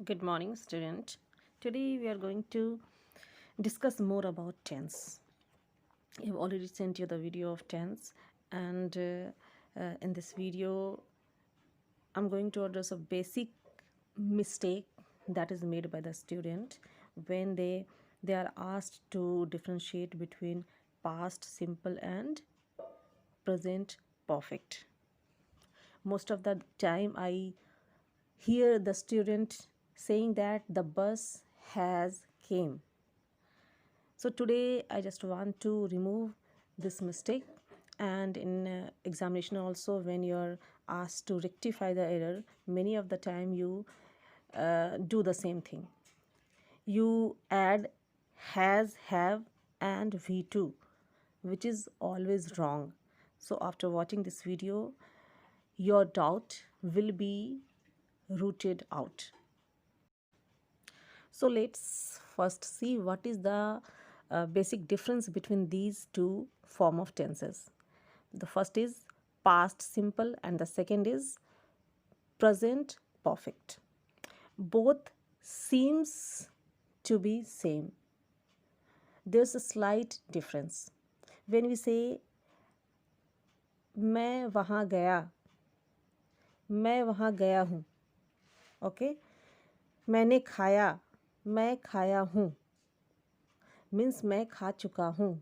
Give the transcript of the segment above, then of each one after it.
Good morning, student. Today we are going to discuss more about tense. I've already sent you the video of tense, and in this video, I'm going to address a basic mistake that is made by the student when they are asked to differentiate between past simple and present perfect. Most of the time, I hear the student saying that the bus has came. So today I just want to remove this mistake, and in examination also, when you're asked to rectify the error, many of the time you do the same thing. You add has, have and v2, which is always wrong. So after watching this video, your doubt will be rooted out. So let's first see what is the basic difference between these two form of tenses. The first is past simple and the second is present perfect. Both seems to be same. There's a slight difference. When we say मैं वहाँ गया हूँ, okay? मैंने खाया, मैं खाया हूँ, means मैं खा चुका हूँ.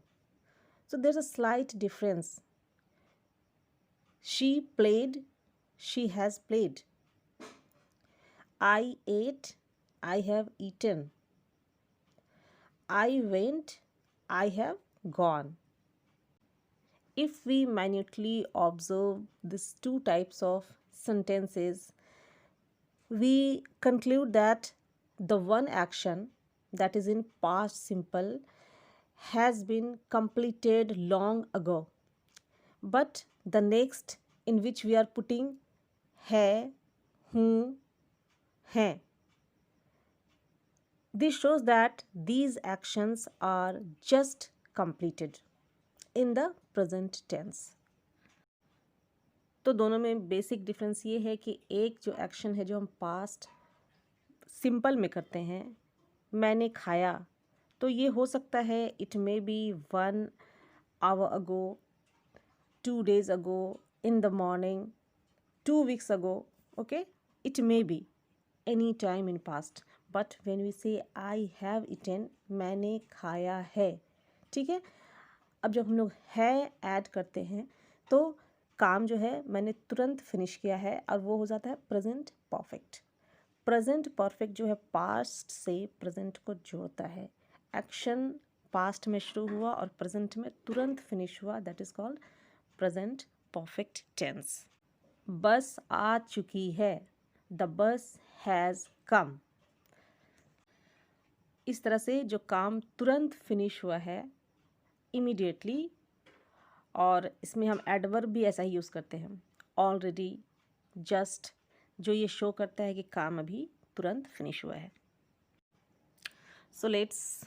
So there's a slight difference. She played, she has played. I ate, I have eaten. I went, I have gone. If we minutely observe these two types of sentences, we conclude that the one action that is in past simple has been completed long ago, but the next in which we are putting है, हूँ, हैं. This shows that these actions are just completed in the present tense. तो दोनों में basic difference ये है कि एक जो एक्शन है जो हम पास्ट सिंपल में करते हैं, मैंने खाया, तो ये हो सकता है it may be 1 hour ago, 2 days ago, in the morning, 2 weeks ago, okay? It may be any time in past. But when we say I have eaten, मैंने खाया है, ठीक है. अब जब हम लोग है ऐड करते हैं तो काम जो है मैंने तुरंत फिनिश किया है और वो हो जाता है प्रेजेंट परफेक्ट. प्रेजेंट परफेक्ट जो है पास्ट से प्रेजेंट को जोड़ता है. एक्शन पास्ट में शुरू हुआ और प्रेजेंट में तुरंत फिनिश हुआ, that is called present perfect tense. Bus आ चुकी है, द बस हैज़ कम. इस तरह से जो काम तुरंत फिनिश हुआ है, इमीडिएटली, और इसमें हम एडवर्ब भी ऐसा ही यूज़ करते हैं, ऑलरेडी, जस्ट, जो ये शो करता है कि काम अभी तुरंत फिनिश हुआ है. So let's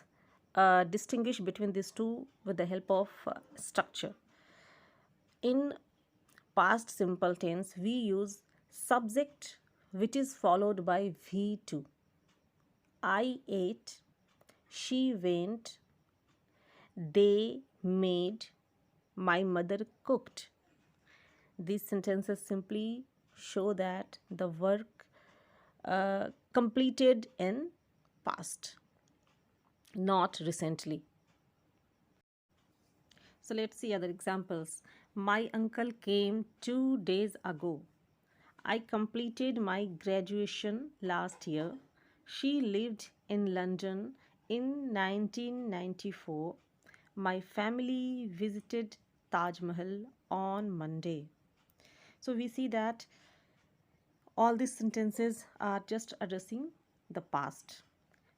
distinguish between these two with the help of structure. In past simple tense, we use subject which is followed by V2. I ate, she went, they made, my mother cooked. These sentences simply show that the work completed in past, not recently. So let's see other examples. My uncle came 2 days ago. I completed my graduation last year. She lived in London in 1994. My family visited Taj Mahal on Monday. So we see that all these sentences are just addressing the past.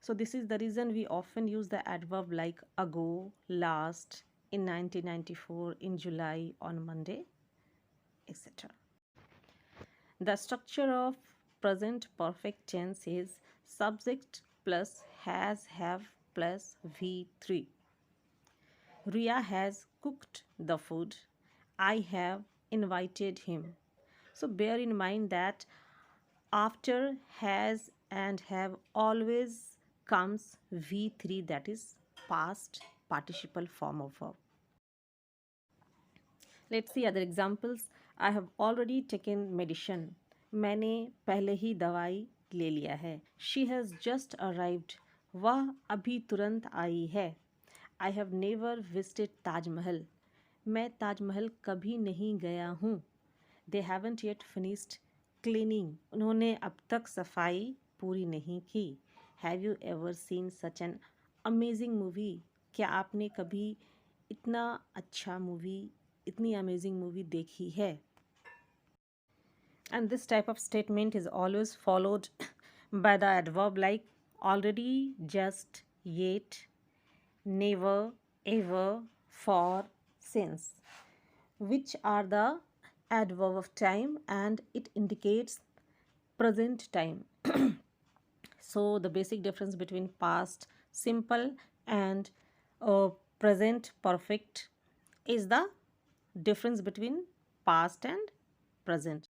So this is the reason we often use the adverb like ago, last, in 1994, in July, on Monday, etc. The structure of present perfect tense is subject plus has, have plus V3. Ria has cooked the food. I have invited him. So bear in mind that after has and have always comes V3, that is past participle form of verb. Let's see other examples. I have already taken medicine. मैंने पहले ही दवाई ले लिया है. She has just arrived. वह अभी तुरंत आई है. I have never visited Taj Mahal. मैं ताजमहल कभी नहीं गया हूँ. They haven't yet finished cleaning. उन्होंने अब तक सफाई पूरी नहीं की. Have you ever seen such an amazing movie? क्या आपने कभी इतना अच्छा मूवी, इतनी अमेजिंग मूवी देखी है? And this type of statement is always followed by the adverb like already, just, yet, never, ever, for, since, which are the adverb of time and it indicates present time. So the basic difference between past simple and present perfect is the difference between past and present.